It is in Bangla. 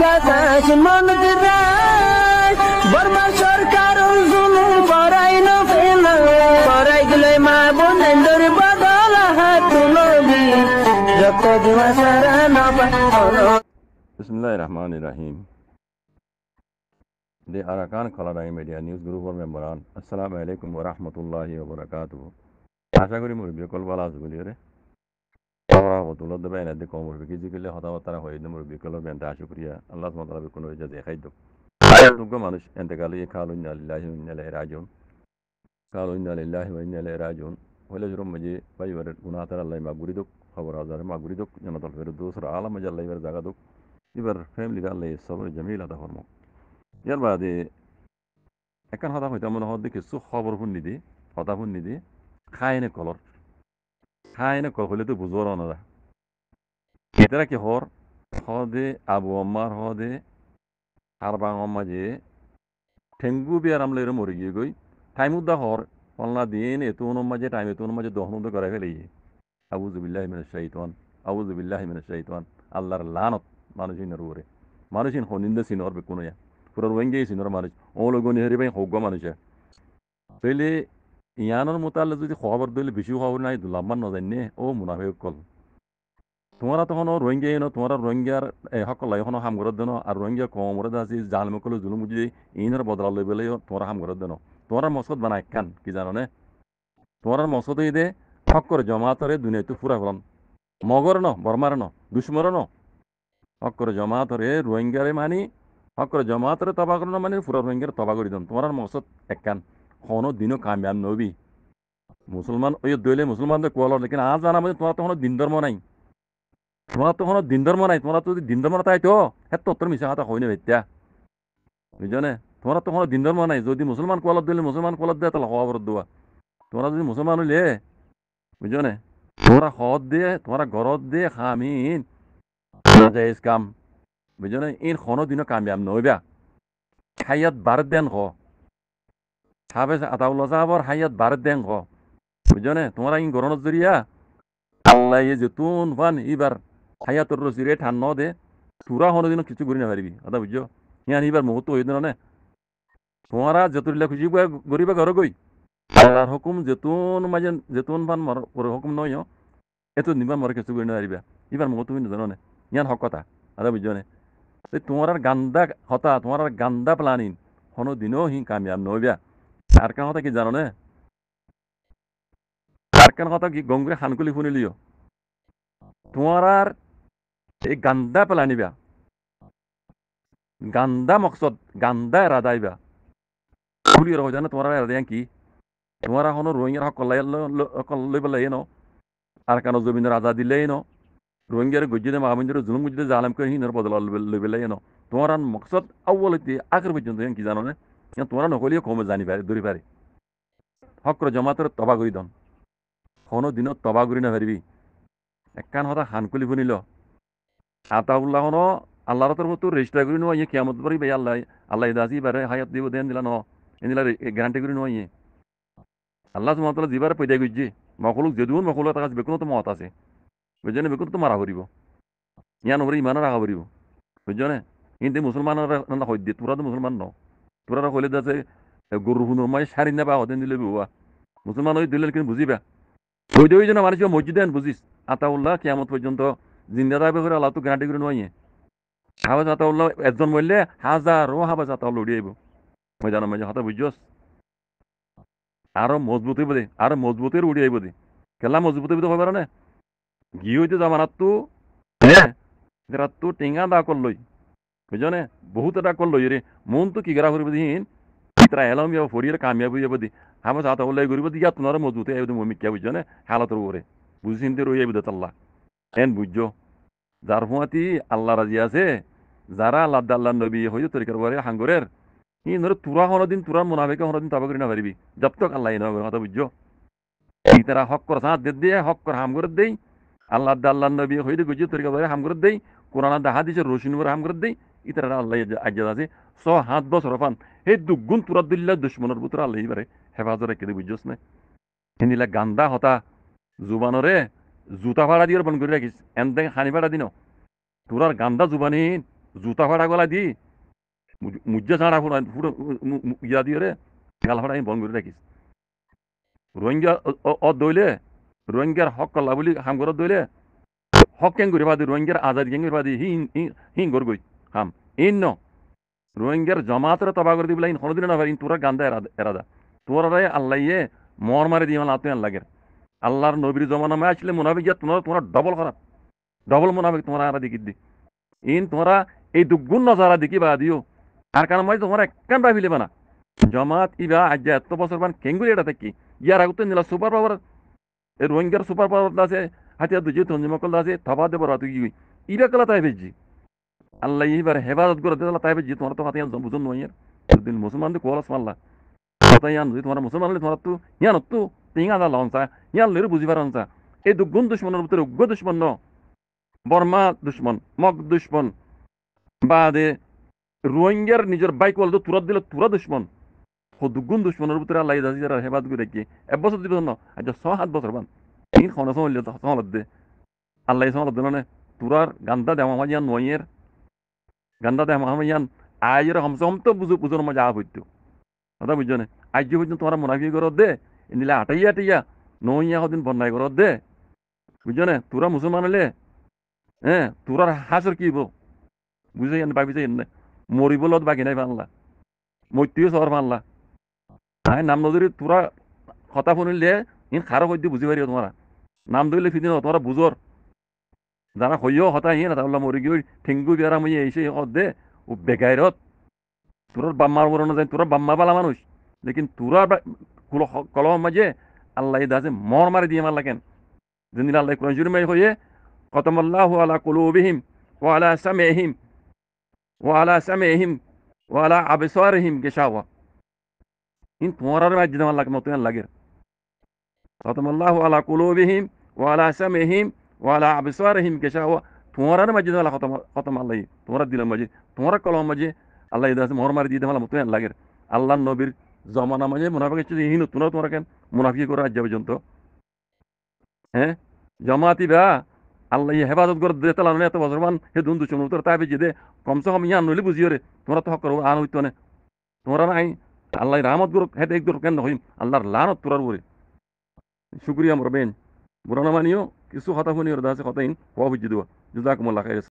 বাতাস মনত রায় বর্মা সরকার জুলুম করাই না ফেলা করাই গেলে মা বোনেদের বদল হাত তুলবি যত দিবা সারা না পালো। बिस्मिल्लाहिर रहमानिर रहीम। The Arakan Kalarai Media News Group of Memberan. Assalamu alaikum wa rahmatullahi wa barakatuh. আশা করি মুরব্বী কল ভালো আছে বলি রে আমরা হতুল দবে এনে দেখো মুরব্বী কি জিগলে হতা হতা হই না মুরব্বী কল বেন্টা শুকরিয়া আল্লাহ সুবহানাহু ওয়া তাআলা কোন ইজা দেখাই দাও দুগ্গ মানুষ ইন্তেকাল কালু ইন্না লিল্লাহি ওয়া ইন্না ইলাইহি রাজিউন কালু ইন্না লিল্লাহি ওয়া ইন্না ইলাইহি রাজিউন হলে জরম মজে বাইবার গুনাহ তার আল্লাহ মাগফিরি দক খবর আজার মাগফিরি দক জান্নাতুল ফেরদৌস দোসরা আলাম জাল্লাহ ইবার জায়গা দক ইবার ফ্যামিলি আল্লাহ সবর জামিল আতা ফরমাও ইয়ার বাদে এখন হতা হইতা মনে হয় কিছু খবর শুনি দি হতা শুনি দি খায়নে কলর খায়নে কল হলে তো বুঝবো না এটারা কি হর হদে আবু আম্মার হদে আর বাং আম্মা যে ঠেঙ্গু বিয়ার আমলে এরম মরে গিয়ে গই টাইম উদ্দা হর পল্লা দিন এত মাঝে টাইম এত মাঝে দহন করে ফেলে আউযুবিল্লাহি মিনাশ শাইতান আউযুবিল্লাহি মিনাশ শাইতান আল্লাহর লানত মানুষিনের উপরে মানুষিন হনিন্দা সিনর বে কোনয়া পুরো রোহিঙ্গা সিনর মানুষ ও লগনি হেরি ভাই হোক মানুষ তাইলে ইয়ানোর মোতালে যদি খবর দিলে বেশি খবর নাই দুলাম্মান নজানে ও মুনাফিক কল তোমারা তখন রোহিঙ্গা এনো তোমার রোহিঙ্গার সকল এখনো হাম ঘরত দেন আর রোহিঙ্গা কমরে আছে জালমকল জুলুম বুঝি ইনর বদলা লই বেলে তোমার হাম ঘরত দেন তোমার মকসদ বানাই কান কি জানো নে তোমার মকসদ দে হক করে জমাতরে দুনিয়াতে পুরা হলাম মগর ন বর্মার ন দুশ্মর ন হক করে জমাতরে রোহিঙ্গারে মানি হক করে জমাতরে তবা করো মানে পুরা রোহিঙ্গারে তবা করে দেন তোমার মকসদ একখান কোনো দিনও কামিয়াব নবী মুসলমান ওই দইলে মুসলমানদের কোয়াল লেকিন আজ জানা মানে তোমার তখন দিন ধর্ম নাই তোমার তো কোনো দিন ধর্ম নাই তোমার তো যদি দিন ধর্ম তাই তো হ্যাঁ তোর মিশা কথা হয় না বেত্যা বুঝছো না তোমার তো কোনো দিন ধর্ম নাই যদি মুসলমান কোয়ালত দিলে মুসলমান কোয়ালত দেয় তাহলে হওয়া বরত দেওয়া তোমরা যদি মুসলমান হইলে বুঝছো না তোমরা হদ দিয়ে তোমরা গরত দিয়ে খামিন জায়েজ কাম বুঝছো না ইন কোনো দিনও কামিয়াব নইবা হায়াত বারত দেন হ হাফেজ আতাউল্লাহ সাহাবর হায়াত বারত দেন হ বুঝছো না তোমরা ইন গরনত জরিয়া আল্লাহ যেতুন ফান এবার হায়াতর রসিরে ঠান ন দে তুরা হনো দিন কিছু করি না পারবি কথা বুঝছো ইয়ান এবার মুহূর্ত হইত না তোমারা যতুরিল্লা খুশি গরিবা ঘর গই আল্লাহর হুকুম যেতুন মাঝে যেতুন ফান হুকুম নয় এত নিবার মরে কিছু করি না পারিবা এবার মুহূর্ত হইন জানো না ইয়ান হক কথা কথা বুঝছো না তোমার গান্দা হতা তোমার গান্দা প্লানিং হনো দিনও হি কামিয়াব নইবা আর কেন কথা কি জানো না আর কেন কথা কি গঙ্গুরে হানকুলি শুনিলিও তোমার এই গান্দা পেলানিবা গান্দা মকসদ গান্দা এরাদাইবা খুলি রহ জানো তোমার এরাদাই কি তোমার এখনো রোহিঙ্গার হক লই পেলাই ন আর কেন জমিনের আজাদ দিলেই ন রোহিঙ্গার গজ্জিদে মাহমিনের জুলুম গজ্জিদে জালাম করে হিনের বদলা লই পেলাই ন তোমার মকসদ আউ্ল হইতে আখের পর্যন্ত কি জানো না তোমার নকলিও কমে জানি পারে দূরি পারে হক করে জমাতের তবা করি দন কোনো দিনত তবা করি না পারবি একখান হতা হানকুলি শুনিল আতাউল্লাহ ন আল্লাহর তরফ তো রেজিস্টার করি নয় কিয়ামত পারি ভাই আল্লাহ আল্লাহ দাসি বারে হায়াত দিব দেন দিলা ন এনিলা গ্যারান্টি করি নয় আল্লাহ সুবহানাহু জিবার পয়দা গজ্জি মখলুক যদুন মখলুক তাকাস বেকুন তো মত আছে বুঝছেন বেকুন তো মারা করিব ইয়ান ওরে ইমান রাখা করিব বুঝছো কিন্তু মুসলমানরা হইত দিয়ে তোরা তো মুসলমান ন তোরা হইলে যাচ্ছে গরু হুনুর মাই সারি না বা হতেন দিলে বুয়া মুসলমান হয়ে দিলে কিন্তু বুঝিবা ওই ওই জন্য মানুষ মসজিদে বুঝিস আতাউল্লাহ কিয়ামত পর্যন্ত জিন্দা থাকবে করে আল্লাহ তো গ্যারান্টি করে নয় হাবাজ আতাউল্লাহ একজন বললে হাজারো হাবাজ আতাউল্লাহ উড়িয়ে আইব ময়দানের মাঝে হতা বুঝছস আরো মজবুত হইব দে আরো মজবুতের উড়িয়ে আইব দে খেলা মজবুত হইব হইবার না গি হইতে জামানাত তো হ্যাঁ তো টেঙা দা করলই বুঝছো না বহুত এটা করলই রে মন তো কি গেরা করিব দিন তারা এলাম যাব ফরিয়ার কামিয়াব হইব দি হাবাজ আতাউল্লাহ করিব দিয়া তোমার মজবুত আইব দে মমি কিয়া বুঝছো না হালাতের উপরে বুঝি চিনতে রই আইব দে তাল্লাহ এন বুঝছো যার হুঁয়াতি আল্লাহ রাজি আছে যারা আল্লাহ আল্লাহ নবী হইতে তরিকার বারে হাঙ্গরের ই ধরে তুরা হনদিন তুরার মুনাফিকে হনদিন তাবা করি না পারিবি জব তক আল্লাহ নয় কথা বুঝছো এই তারা হক কর সাথ দিয়ে হক কর হাম করে দেই আল্লাহ আল্লাহ নবী হইতে গুজি তরিকার বারে হাম করে দেই কোরআন দেখা দিছে রসিন হাম করে দেই ই তারা আল্লাহ আজ্জাদ আছে 6-7 বছর ফান সেই দুগুণ তুরাত দিল্লা দুশ্মনের বুতর আল্লাহ বারে হেফাজত রেখে দি বুঝছস না হিনিলা গান্দা হতা জুবানরে জুতা ভাড়া দিয়ে বন করে রাখিস এন খানি ভাড়া দিন তোরার গান্দা জুবানি জুতা ফাড়া গলা দি মুজ্জা ছাড়া ফুড়া ফুড়ো ইয়া দিয়ে রে গাল ফাড়া বন করে রাখিস রোহিঙ্গা দইলে রোহিঙ্গার হক কল্লা বলি হাম ঘরত দইলে হক কেন করে বাদি রোহিঙ্গার আজাদি কেন করে বাদি হি গর গই হাম ইন ন রোহিঙ্গার জমাতরে তবা করে দিবলা ইন হনদিন না ইন তোরা গান্দা এরাদা তোরারে আল্লাহয়ে মর মারে দিয়ে আল্লাহ তুই লাগে আল্লাহর নবীর জমানা আসলে মুনাফিক তোমরা ডবল খারাপ ডবল মুনাফিক তোমরা আর দেখি দি ইন তোমরা এই দুগুণ নজারা দেখি বা দিও আর কারণ মানে তোমরা একখান ভাবিলে বানা জমাত ইবা আজ এত বছর বান কেঙ্গুলি এটা থাকি ইয়ার আগতে নিলা সুপার পাওয়ার এই রোহিঙ্গার সুপার পাওয়ার আছে হাতিয়ার দুজি তঞ্জিমকল আছে থবা দেবর তুই ইরা কলা তাই ভেজি আল্লাহ এইবার হেফাজত করে দিলা তাই ভেজি তোমরা তো হাতিয়ার বুঝুন নয় দিন মুসলমান কোলাস মারলা তাই ইয়ান যদি তোমরা মুসলমান তোমরা তো ইয়ান তো তিঙা দা লঞ্চা ইয়ান লের বুঝি পারঞ্চা এই দুগুণ দুশ্মনের ভিতরে উগ্র দুশ্মন ন বর্মা দুশ্মন মগ দুশ্মন বাদে রোহিঙ্গার নিজের বাইক ওয়াল তুরাত দিলে তুরা দুশ্মন দুগুণ দুশ্মনের ভিতরে আল্লাহ যারা হেফাজত করে কি এক বছর দিব না আচ্ছা 6-7 বছর বান তিন খনস হইলে সহলত দে আল্লাহ সহলত দিল না তুরার গান্দা দেওয়া আমার ইয়ান নয়ের গান্দা দেওয়া আমার ইয়ান আয়ের হমসে হম তো বুঝোর মজা হইতো কথা বুঝছো না আজ হইতো তোমার মুনাফি করত দে নিলে আটাইয়া নইয়া হদিন বন্যায় করত দে বুঝছো না তোরা মুসলমান হলে হ্যাঁ তোরার হাসর কি বুঝে ভাবি যাই না মরিবলত বাকি নাই বাংলা মৈত্রীয় শহর বাংলা হ্যাঁ নাম নদীর তোরা কথা শুনিলে ইন খারাপ হইতে বুঝি পারিও তোমরা নাম ধরলে ফিদিন তোমরা বুঝর যারা হইও হতা ইয়ে না তাহলে মরি গিয়ে ঠেঙ্গু বিয়ারা মই এসে দে ও বেগাইরত তোর বাম্মার বরণ যায় তোরা বাম্মা বালা মানুষ লেকিন তোরা কলম মাঝে আল্লাহ দাসে মর মারি দিয়ে মারলা কেন যেদিন আল্লাহ কোরআন শরীফ মাই হয়ে খতমাল্লাহু আলা কুলুবিহিম ওয়া আলা সামিহিম ওয়া আলা আবসারিহিম গিশাওয়া ইন তোমার মাঝে দেওয়ার লাগে মতো লাগে খতমাল্লাহু আলা কুলুবিহিম ওয়া আলা সামিহিম ওয়া আলা আবসারিহিম গিশাওয়া তোমার মাঝে দেওয়ালা খতম আল্লাহ তোমার দিলের মাঝে তোমার কলম মাঝে আল্লাহ দাসে মর মারি দিয়ে দেওয়ালা মতো লাগে আল্লাহ নবীর জমানা মাঝে মুনাফিক হচ্ছে হিন তোমরা কেন মুনাফিক করে আজ পর্যন্ত হ্যাঁ জমাতি বা আল্লাহ হেফাজত করে দিতে লাগলো এত বছর মান হে দুন দুশো তোর তাই বেজে দে কমসে কম ইয়ান নইলে বুঝিও রে তোমরা তো হক করবো আন হইতো না তোমরা নাই আল্লাহ রহমত করো হেতে এক কেন হইম আল্লাহর লানত তোরার বলে শুক্রিয়া মরবেন বুড়ানো মানিও কিছু কথা শুনি ওর দাসে কথা ইন হওয়া বুঝি দেওয়া জুজাকুমুল্লাহ খাইর